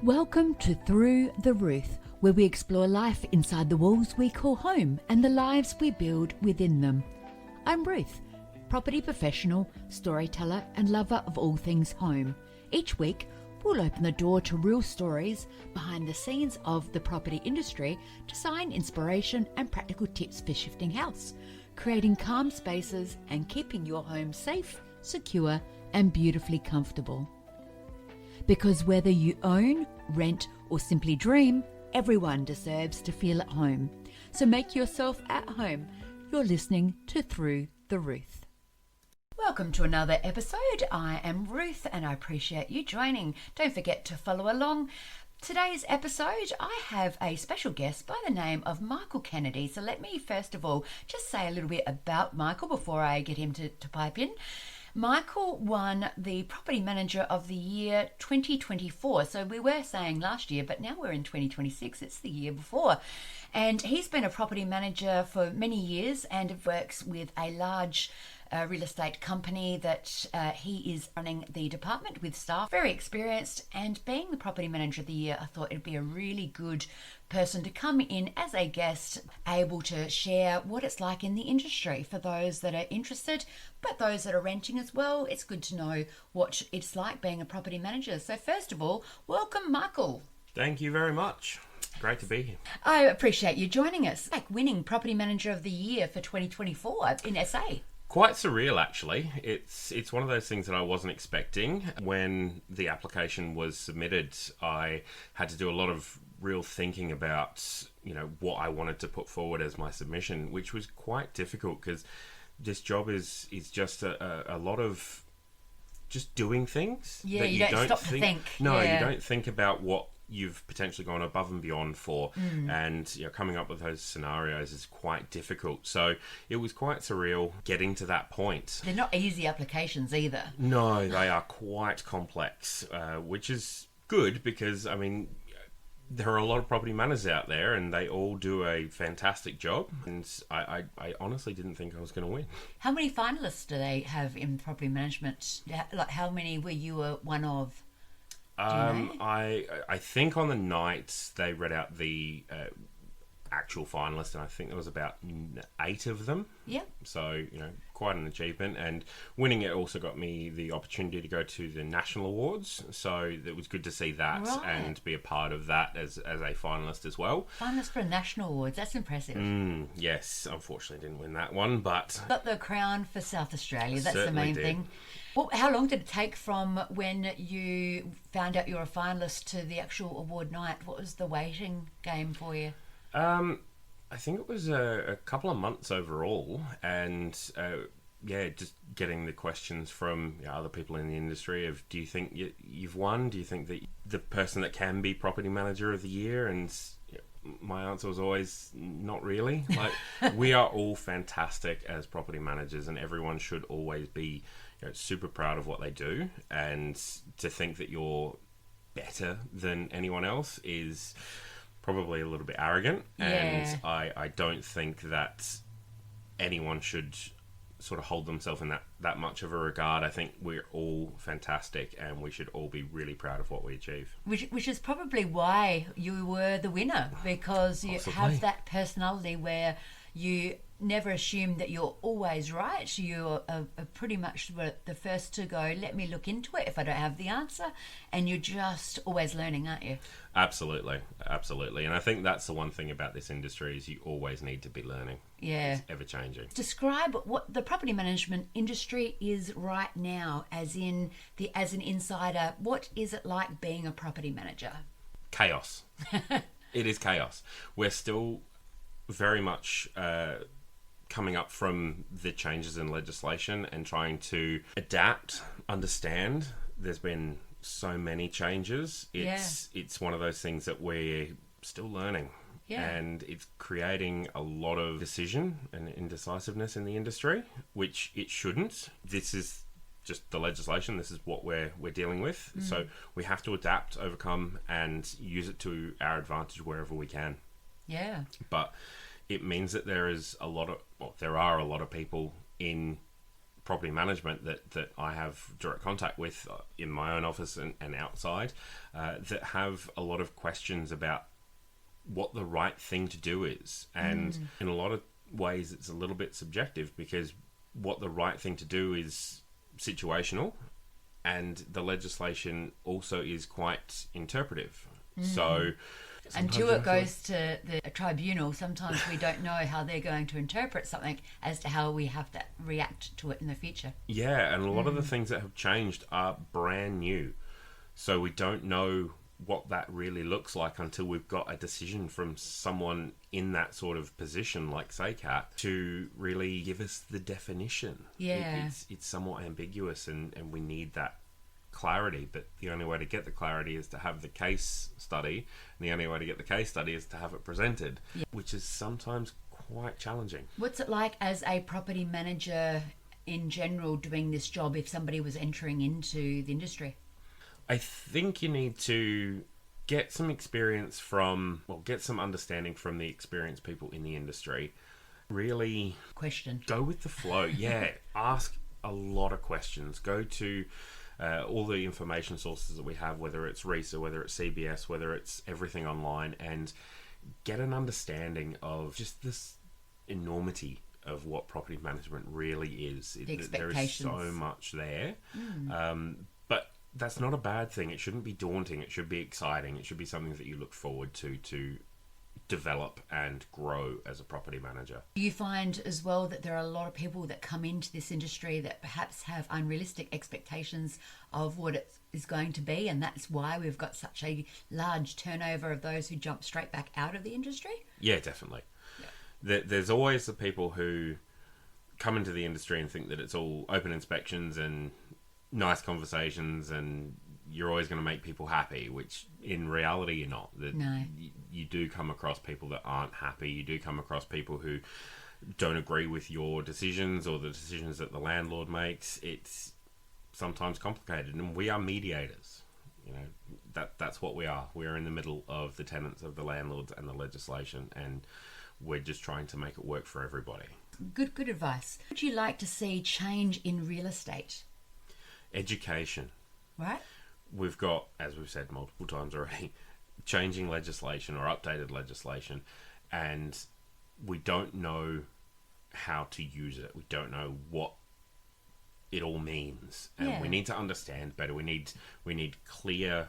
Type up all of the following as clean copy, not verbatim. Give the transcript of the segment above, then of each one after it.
Welcome to Through the Roof, where we explore life inside the walls we call home and the lives we build within them. I'm Ruth, property professional, storyteller and lover of all things home. Each week, we'll open the door to real stories behind the scenes of the property industry, design, inspiration and practical tips for shifting house, creating calm spaces and keeping your home safe, secure and beautifully comfortable. Because whether you own, rent or simply dream, everyone deserves to feel at home. So make yourself at home. You're listening to Through the Roof. Welcome to another episode. I am Ruth and I appreciate you joining. Don't forget to follow along. Today's episode, I have a special guest by the name of Michael Kennedy. So let me first of all just say a little bit about Michael before I get him to pipe in. Michael won the Property Manager of the Year 2024. So we were saying last year, but now we're in 2026. It's the year before. And he's been a property manager for many years and works with a large real estate company that he is running the department with staff. Very experienced, and being the Property Manager of the Year, I thought it'd be a really good person to come in as a guest, able to share what it's like in the industry for those that are interested, but those that are renting as well. It's good to know what it's like being a property manager. So first of all, welcome, Michael. Thank you very much. Great to be here. I appreciate you joining us. Like winning Property Manager of the Year for 2024 in SA. Quite surreal, actually. It's one of those things that I wasn't expecting. When the application was submitted, I had to do a lot of real thinking about, what I wanted to put forward as my submission, which was quite difficult because this job is just a lot of just doing things. Yeah, that you don't stop to think. No, yeah. You don't think about what you've potentially gone above and beyond for, and coming up with those scenarios is quite difficult. So it was quite surreal getting to that point. They're not easy applications either. No, they are quite complex, which is good because there are a lot of property managers out there and they all do a fantastic job, and I honestly didn't think I was going to win. How many finalists do they have in property management? Like, how many were you one of? I think on the night they read out the actual finalists, and I think there was about 8 of them. Yeah. So, quite an achievement, and winning it also got me the opportunity to go to the national awards. So it was good to see that and be a part of that as a finalist as well. Finalist for a national awards, that's impressive. Yes, unfortunately didn't win that one, but got the crown for South Australia. That's the certainly main did. thing. Well, how long did it take from when you found out you were a finalist to the actual award night? What was the waiting game for you? I think it was a couple of months overall, and just getting the questions from other people in the industry of, do you think you've won? Do you think that the person that can be Property Manager of the Year? And my answer was always, not really. Like, we are all fantastic as property managers, and everyone should always be super proud of what they do, and to think that you're better than anyone else is probably a little bit arrogant. And I don't think that anyone should sort of hold themselves in that much of a regard. I think we're all fantastic and we should all be really proud of what we achieve. Which is probably why you were the winner, because you have that personality where you never assume that you're always right. You are pretty much the first to go, let me look into it if I don't have the answer. And you're just always learning, aren't you? Absolutely. And I think that's the one thing about this industry is you always need to be learning. Yeah. It's ever changing. Describe what the property management industry is right now, as an insider. What is it like being a property manager? Chaos. It is chaos. We're still very much coming up from the changes in legislation and trying to adapt, understand. There's been so many changes. It's one of those things that we're still learning. Yeah. And it's creating a lot of decision and indecisiveness in the industry, which it shouldn't. This is just the legislation. This is what we're dealing with. So we have to adapt, overcome, and use it to our advantage wherever we can. Yeah. But it means that there are a lot of people in property management that I have direct contact with in my own office and outside that have a lot of questions about what the right thing to do is. And in a lot of ways, it's a little bit subjective, because what the right thing to do is situational, and the legislation also is quite interpretive. So until it goes to the tribunal, sometimes we don't know how they're going to interpret something as to how we have to react to it in the future. Yeah, and a lot of the things that have changed are brand new. So we don't know what that really looks like until we've got a decision from someone in that sort of position, like SACAT, to really give us the definition. Yeah. It's somewhat ambiguous, and we need that clarity, but the only way to get the clarity is to have the case study, and the only way to get the case study is to have it presented, which is sometimes quite challenging. What's it like as a property manager in general doing this job if somebody was entering into the industry? I think you need to get some experience get some understanding from the experienced people in the industry. Really go with the flow. Yeah, ask a lot of questions. Go to all the information sources that we have, whether it's RESA, whether it's CBS, whether it's everything online, and get an understanding of just this enormity of what property management really is. There is so much there. But that's not a bad thing. It shouldn't be daunting. It should be exciting. It should be something that you look forward to develop and grow as a property manager. Do you find as well that there are a lot of people that come into this industry that perhaps have unrealistic expectations of what it is going to be, and that's why we've got such a large turnover of those who jump straight back out of the industry? Yeah, definitely. There's always the people who come into the industry and think that it's all open inspections and nice conversations and you're always going to make people happy, which in reality you're not. No. You do come across people that aren't happy. You do come across people who don't agree with your decisions or the decisions that the landlord makes. It's sometimes complicated, and we are mediators. You know, that's what we are. We are in the middle of the tenants, of the landlords, and the legislation, and we're just trying to make it work for everybody. Good advice. What would you like to see change in real estate? Education. Right. We've got, as we've said multiple times already, changing legislation or updated legislation, and we don't know how to use it. We don't know what it all means, and we need to understand better. We need clear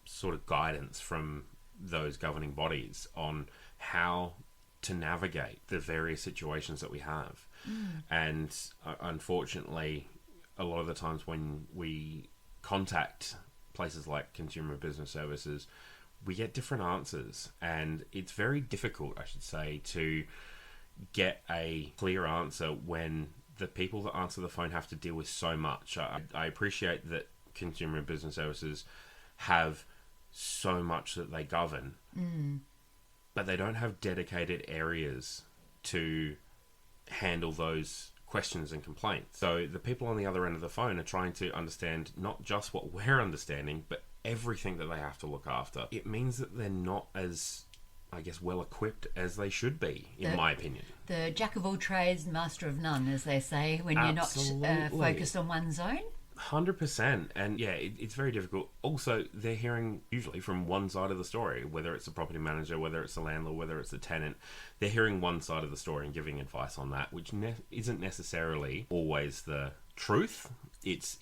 sort of guidance from those governing bodies on how to navigate the various situations that we have. And unfortunately, a lot of the times when we contact places like Consumer Business Services, we get different answers, and it's very difficult, I should say, to get a clear answer when the people that answer the phone have to deal with so much. I appreciate that Consumer Business Services have so much that they govern, but they don't have dedicated areas to handle those questions and complaints. So the people on the other end of the phone are trying to understand not just what we're understanding, but everything that they have to look after. It means that they're not as, I guess, well equipped as they should be, in my opinion. The jack of all trades, master of none, as they say, when you're not focused on one zone. 100%. And yeah, it's very difficult. Also, they're hearing usually from one side of the story, whether it's the property manager, whether it's the landlord, whether it's the tenant. They're hearing one side of the story and giving advice on that, which isn't necessarily always the truth. It's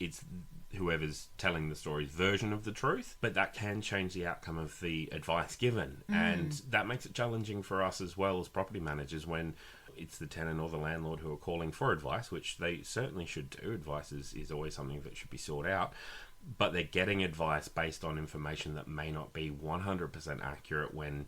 whoever's telling the story's version of the truth, but that can change the outcome of the advice given. And that makes it challenging for us as well as property managers when it's the tenant or the landlord who are calling for advice, which they certainly should do. Advice is always something that should be sought out, but they're getting advice based on information that may not be 100% accurate when,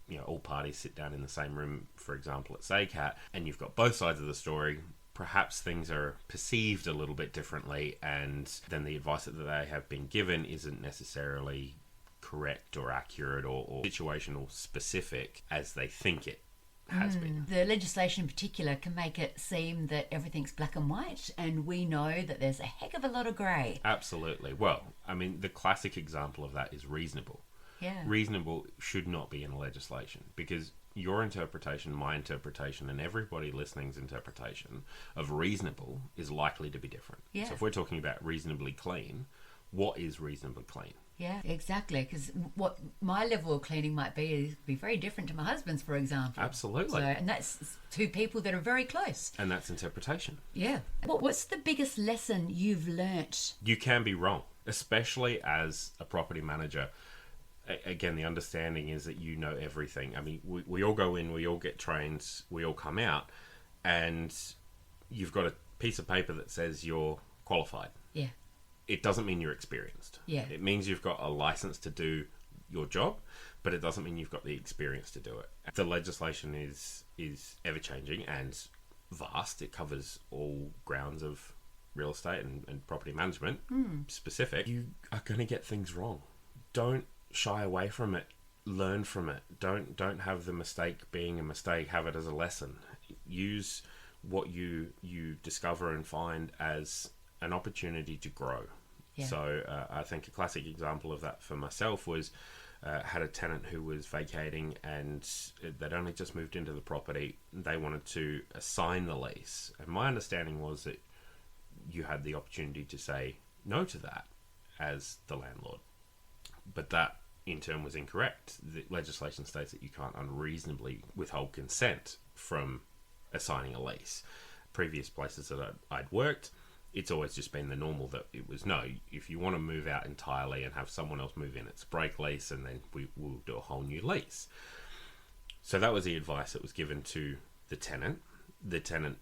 you know, all parties sit down in the same room, for example, at SACAT, and you've got both sides of the story. Perhaps things are perceived a little bit differently, and then the advice that they have been given isn't necessarily correct or accurate or situational specific as they think it has been. The legislation in particular can make it seem that everything's black and white, and we know that there's a heck of a lot of grey. Absolutely. Well, I mean, the classic example of that is reasonable. Yeah. Reasonable should not be in legislation, because your interpretation, my interpretation, and everybody listening's interpretation of reasonable is likely to be different. Yeah. So if we're talking about reasonably clean, what is reasonably clean? Yeah, exactly. Because what my level of cleaning might be very different to my husband's, for example. Absolutely. So, and that's two people that are very close. And that's interpretation. Yeah. What's the biggest lesson you've learnt? You can be wrong, especially as a property manager. Again, the understanding is that you know everything. I mean, we all go in, we all get trained, we all come out, and you've got a piece of paper that says you're qualified. Yeah. It doesn't mean you're experienced. Yeah. It means you've got a license to do your job, but it doesn't mean you've got the experience to do it. The legislation is ever-changing and vast. It covers all grounds of real estate and property management specific. You are going to get things wrong. Don't shy away from it. Learn from it. Don't have the mistake being a mistake. Have it as a lesson. Use what you discover and find as an opportunity to grow. Yeah. So I think a classic example of that for myself was had a tenant who was vacating and they'd only just moved into the property. They wanted to assign the lease. And my understanding was that you had the opportunity to say no to that as the landlord. But that in turn was incorrect. The legislation states that you can't unreasonably withhold consent from assigning a lease. Previous places that I'd worked, it's always just been the normal that it was no, if you want to move out entirely and have someone else move in, it's a break lease and then we'll do a whole new lease. So that was the advice that was given to the tenant. The tenant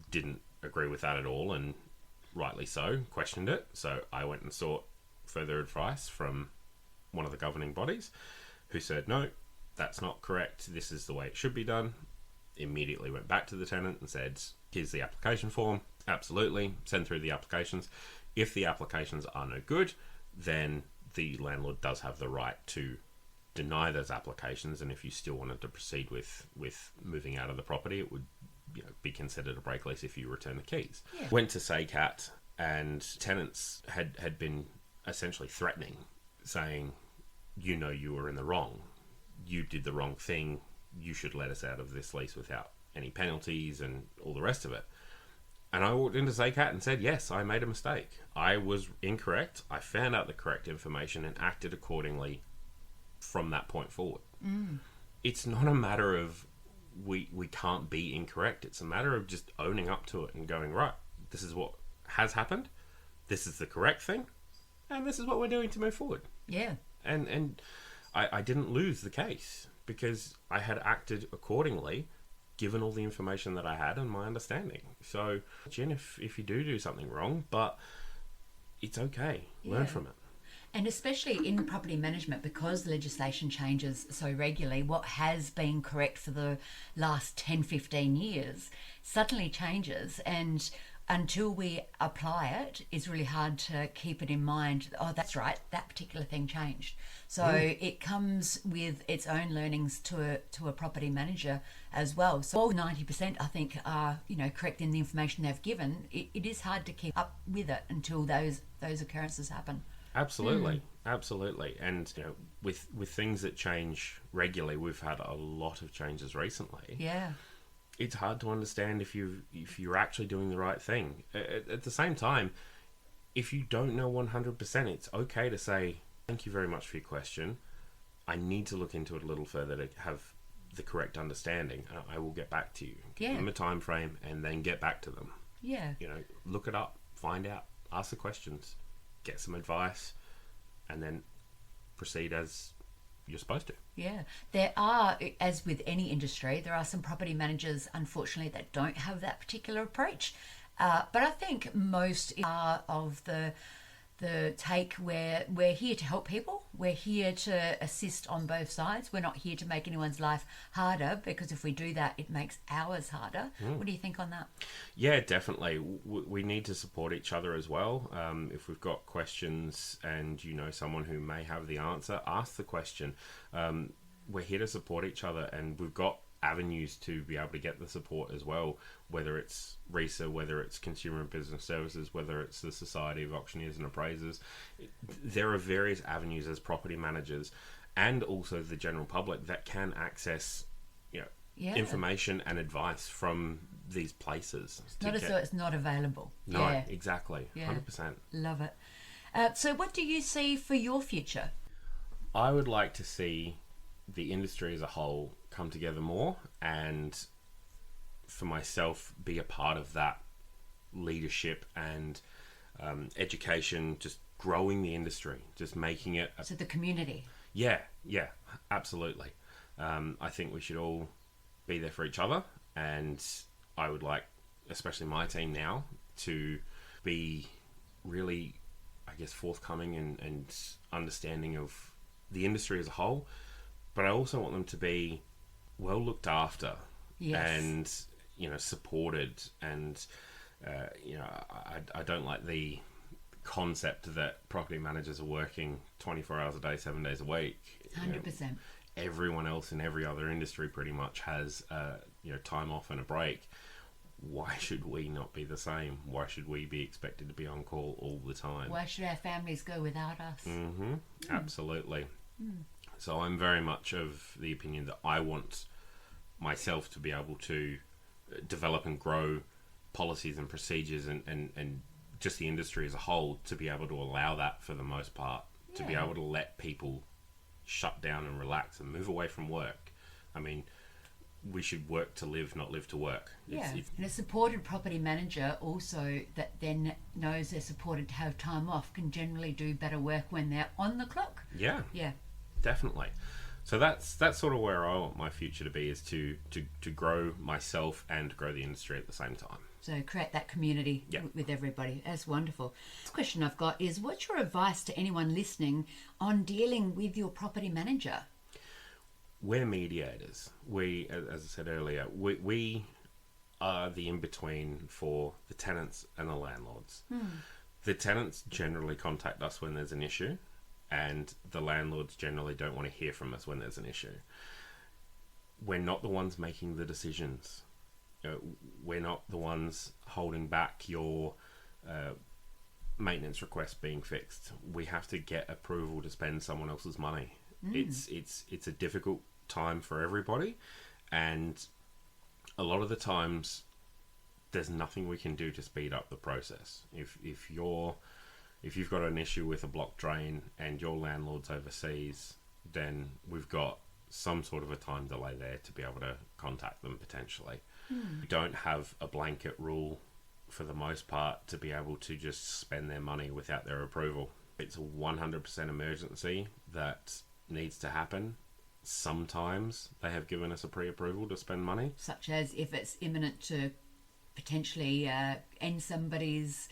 didn't agree with that at all, and rightly so, questioned it. So I went and sought further advice from one of the governing bodies who said, no, that's not correct. This is the way it should be done. Immediately went back to the tenant and said, here's the application form. Absolutely, send through the applications. If the applications are no good, then the landlord does have the right to deny those applications, and if you still wanted to proceed with moving out of the property, it would be considered a break lease if you return the keys. Yeah. Went to SACAT, and tenants had been essentially threatening, saying, you were in the wrong. You did the wrong thing. You should let us out of this lease without any penalties and all the rest of it. And I walked into SACAT and said, yes, I made a mistake. I was incorrect. I found out the correct information and acted accordingly from that point forward. It's not a matter of we can't be incorrect. It's a matter of just owning up to it and going, right, this is what has happened. This is the correct thing. And this is what we're doing to move forward. Yeah. And I didn't lose the case because I had acted accordingly given all the information that I had and my understanding. So, Jen, if you do something wrong, but it's okay. Learn from it. And especially in property management, because legislation changes so regularly, what has been correct for the last 10, 15 years suddenly changes, and until we apply it, it's really hard to keep it in mind. Oh, that's right, that particular thing changed. So it comes with its own learnings to a property manager as well. So all 90%, I think, are correct in the information they've given. It is hard to keep up with it until those occurrences happen. Absolutely, absolutely. And with things that change regularly, we've had a lot of changes recently. Yeah. It's hard to understand if you're actually doing the right thing. At the same time, if you don't know 100%, it's okay to say, thank you very much for your question. I need to look into it a little further to have the correct understanding. I will get back to you. Give them a time frame and then get back to them. Yeah. Look it up, find out, ask the questions, get some advice, and then proceed as you're supposed to. Yeah. There are, as with any industry, there are some property managers, unfortunately, that don't have that particular approach. But I think most are of the take where we're here to help people. We're here to assist on both sides. We're not here to make anyone's life harder, because if we do that, it makes ours harder. What do you think on that? Yeah, definitely. We need to support each other as well. If we've got questions and someone who may have the answer, ask the question. We're here to support each other, and we've got avenues to be able to get the support as well, whether it's RESA, whether it's Consumer and Business Services, whether it's the Society of Auctioneers and Appraisers. There are various avenues as property managers and also the general public that can access information and advice from these places. Not as though it's not available. No, Yeah. exactly. Yeah. 100%. Love it. So what do you see for your future? I would like to see the industry as a whole come together more, and for myself be a part of that leadership and education, just growing the industry, just making it So the community. Yeah, absolutely. I think we should all be there for each other, and I would like, especially my team now, to be really, I guess, forthcoming and understanding of the industry as a whole, but I also want them to be well looked after. Yes. And, supported, and, I don't like the concept that property managers are working 24 hours a day, 7 days a week. 100%. Everyone else in every other industry pretty much has, time off and a break. Why should we not be the same? Why should we be expected to be on call all the time? Why should our families go without us? Absolutely. So I'm very much of the opinion that I want myself to be able to develop and grow policies and procedures and just the industry as a whole to be able to allow that for the most part, to be able to let people shut down and relax and move away from work. I mean, we should work to live, not live to work. And a supported property manager also that then knows they're supported to have time off can generally do better work when they're on the clock. Yeah, definitely. So that's sort of where I want my future to be, is to grow myself and grow the industry at the same time. So create that community with everybody. That's wonderful. This question I've got is, what's your advice to anyone listening on dealing with your property manager? We're mediators. We, as I said earlier, we are the in-between for the tenants and the landlords. The tenants generally contact us when there's an issue, and the landlords generally don't want to hear from us when there's an issue. We're not the ones making the decisions. We're not the ones holding back your maintenance request being fixed. We have to get approval to spend someone else's money. It's a difficult time for everybody, and a lot of the times there's nothing we can do to speed up the process. If you've got an issue with a blocked drain and your landlord's overseas, then we've got some sort of a time delay there to be able to contact them potentially. We don't have a blanket rule for the most part to be able to just spend their money without their approval. It's a 100% emergency that needs to happen. Sometimes they have given us a pre-approval to spend money. Such as if it's imminent to potentially end somebody's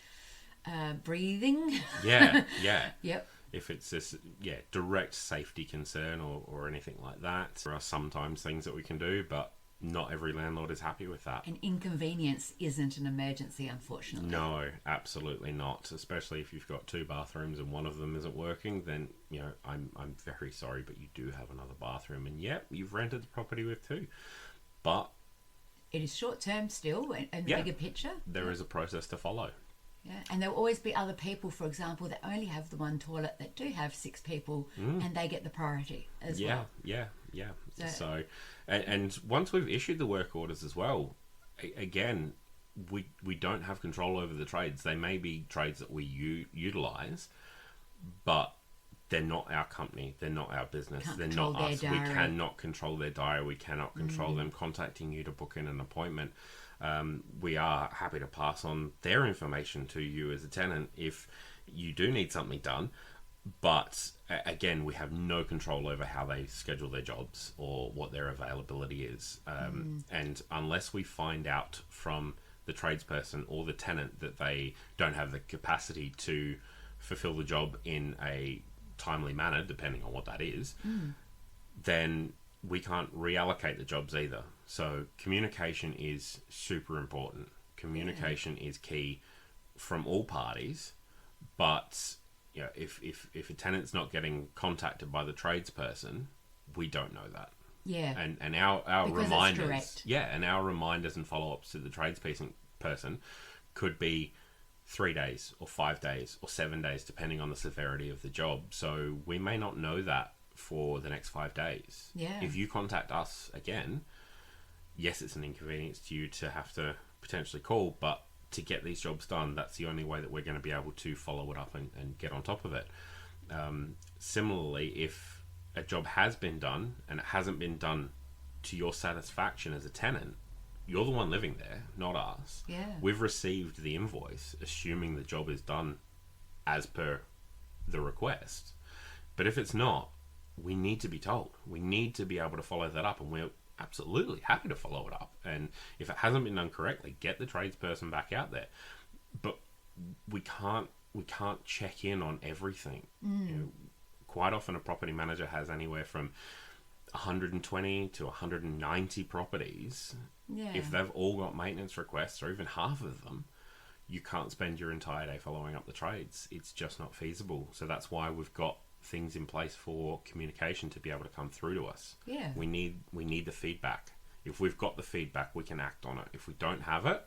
breathing. Yeah. Yep. If it's this, direct safety concern or anything like that. There are sometimes things that we can do, but not every landlord is happy with that. An inconvenience isn't an emergency, unfortunately. No, absolutely not. Especially if you've got two bathrooms and one of them isn't working, then I'm very sorry, but you do have another bathroom, and you've rented the property with two. But it is short term still, and the bigger picture. There is a process to follow. Yeah, and there will always be other people, for example, that only have the one toilet that do have 6 people, and they get the priority as well. Yeah. So, and once we've issued the work orders as well, again, we don't have control over the trades. They may be trades that we utilise, but they're not our company. They're not our business. They're not us. We cannot control their diary. We cannot control them contacting you to book in an appointment. We are happy to pass on their information to you as a tenant if you do need something done, but again, we have no control over how they schedule their jobs or what their availability is. And unless we find out from the tradesperson or the tenant that they don't have the capacity to fulfill the job in a timely manner, depending on what that is, then we can't reallocate the jobs either. So communication is super important. Communication is key from all parties, but if a tenant's not getting contacted by the tradesperson, we don't know that. Yeah. And our because reminders, and our reminders and follow-ups to the tradesperson could be 3 days or 5 days or 7 days, depending on the severity of the job. So we may not know that for the next 5 days. Yeah. If you contact us again, yes, it's an inconvenience to you to have to potentially call, but to get these jobs done, that's the only way that we're going to be able to follow it up and get on top of it. Similarly, if a job has been done and it hasn't been done to your satisfaction as a tenant, you're the one living there, not us. Yeah. We've received the invoice, assuming the job is done as per the request. But if it's not, we need to be told. We need to be able to follow that up, and we're absolutely happy to follow it up. And if it hasn't been done correctly, get the tradesperson back out there. But we can't check in on everything. You know, quite often a property manager has anywhere from 120 to 190 properties. Yeah. If they've all got maintenance requests, or even half of them, you can't spend your entire day following up the trades. It's just not feasible. So that's why we've got things in place for communication to be able to come through to us. Yeah. We need the feedback. If we've got the feedback, we can act on it. If we don't have it,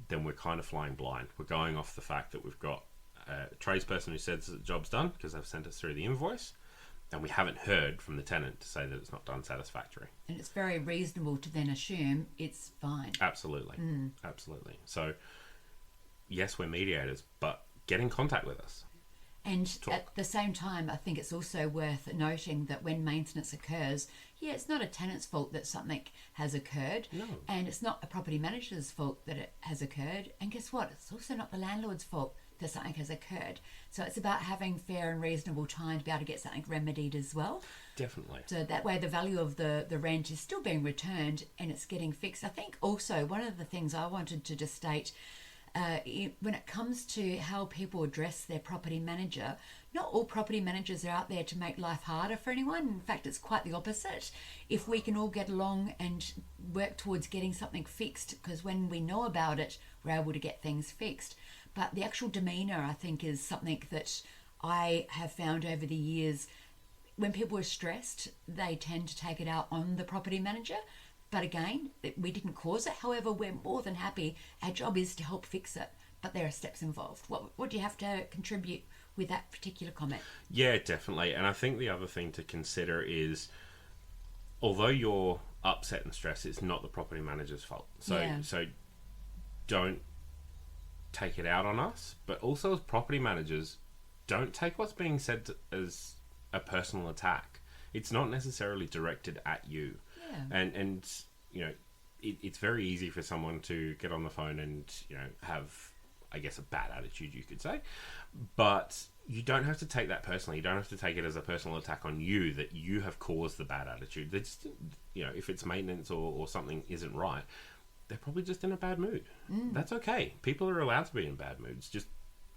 then we're kind of flying blind. We're going off the fact that we've got a tradesperson who says that the job's done because they've sent us through the invoice, and we haven't heard from the tenant to say that it's not done satisfactory. And it's very reasonable to then assume it's fine. Absolutely. Absolutely. So, yes, we're mediators, but get in contact with us. And at the same time, I think it's also worth noting that when maintenance occurs, it's not a tenant's fault that something has occurred. No. And it's not a property manager's fault that it has occurred. And guess what? It's also not the landlord's fault that something has occurred. So it's about having fair and reasonable time to be able to get something remedied as well. Definitely. So that way the value of the rent is still being returned and it's getting fixed. I think also one of the things I wanted to just state, when it comes to how people address their property manager, not all property managers are out there to make life harder for anyone. In fact, it's quite the opposite. If we can all get along and work towards getting something fixed, because when we know about it, we're able to get things fixed. But the actual demeanour, I think, is something that I have found over the years. When people are stressed, they tend to take it out on the property manager. But again, we didn't cause it. However, we're more than happy. Our job is to help fix it. But there are steps involved. What do you have to contribute with that particular comment? Yeah, definitely. And I think the other thing to consider is, although you're upset and stressed, it's not the property manager's fault. So don't take it out on us. But also as property managers, don't take what's being said as a personal attack. It's not necessarily directed at you. Yeah. And you know, it's very easy for someone to get on the phone and, you know, have, I guess, a bad attitude, you could say. But you don't have to take that personally. You don't have to take it as a personal attack on you that you have caused the bad attitude. They just, you know, if it's maintenance or something isn't right, they're probably just in a bad mood. That's okay. People are allowed to be in bad moods. Just,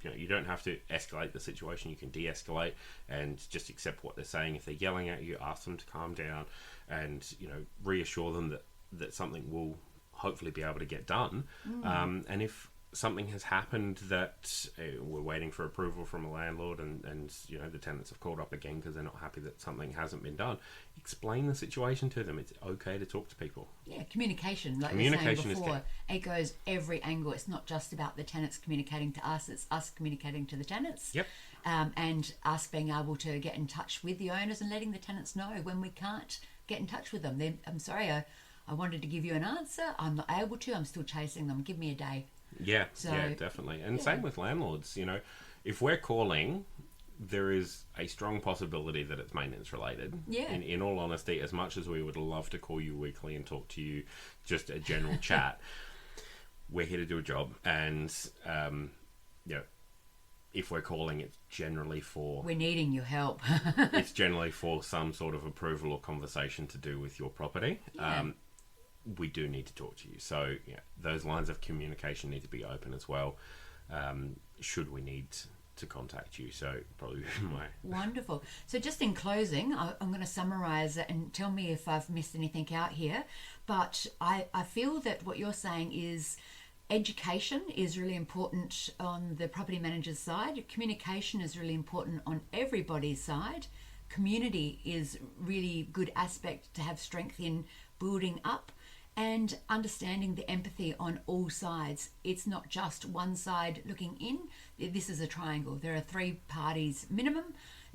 you know, you don't have to escalate the situation. You can de-escalate and just accept what they're saying. If they're yelling at you, ask them to calm down and, you know, reassure them that something will hopefully be able to get done. And if something has happened that we're waiting for approval from a landlord and you know, the tenants have called up again because they're not happy that something hasn't been done, explain the situation to them. It's okay to talk to people. Yeah, communication, like communication you were saying before, is key. it goes every angle. It's not just about the tenants communicating to us, it's us communicating to the tenants. Yep. And us being able to get in touch with the owners and letting the tenants know when we can't get in touch with them. I'm sorry, I wanted to give you an answer. I'm not able to. I'm still chasing them. Give me a day. Yeah, definitely. And same with landlords. You know, if we're calling, there is a strong possibility that it's maintenance related. Yeah. In all honesty, as much as we would love to call you weekly and talk to you, just a general chat, we're here to do a job. And, you know, if we're calling, it's generally for... We're needing your help. It's generally for some sort of approval or conversation to do with your property. Yeah. We do need to talk to you. So, yeah, those lines of communication need to be open as well, should we need to contact you. So, probably my... Wonderful. So, just in closing, I'm going to summarise it and tell me if I've missed anything out here. But I feel that what you're saying is education is really important on the property manager's side. Communication is really important on everybody's side. Community is really good aspect to have strength in building up, and understanding the empathy on all sides. It's not just one side looking in. This is a triangle. There are 3 parties minimum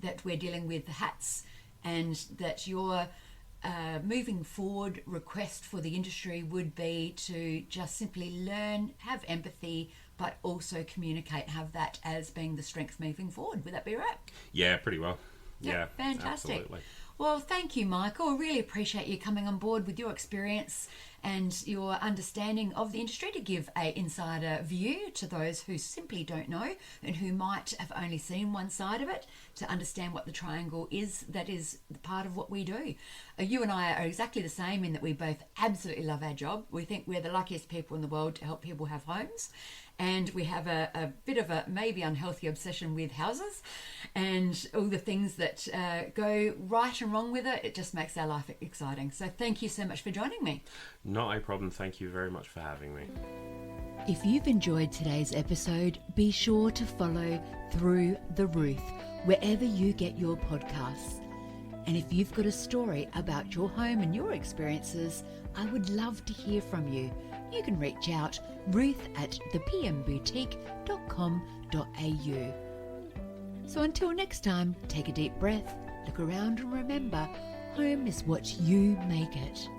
that we're dealing with, the hats, and that you're moving forward request for the industry would be to just simply learn, have empathy, but also communicate, have that as being the strength moving forward. Would that be right? Yeah, pretty well. Yep, Yeah, fantastic. absolutely. Well, thank you, Michael. I really appreciate you coming on board with your experience and your understanding of the industry to give a insider view to those who simply don't know and who might have only seen one side of it, to understand what the triangle is that is part of what we do. You and I are exactly the same in that we both absolutely love our job. We think we're the luckiest people in the world to help people have homes. And we have a bit of a maybe unhealthy obsession with houses and all the things that go right and wrong with it. It just makes our life exciting. So thank you so much for joining me. Not a problem. Thank you very much for having me. If you've enjoyed today's episode, be sure to follow Through the Roof wherever you get your podcasts. And if you've got a story about your home and your experiences, I would love to hear from you. You can reach out, ruth@thepmboutique.com.au. So until next time, take a deep breath, look around and remember, home is what you make it.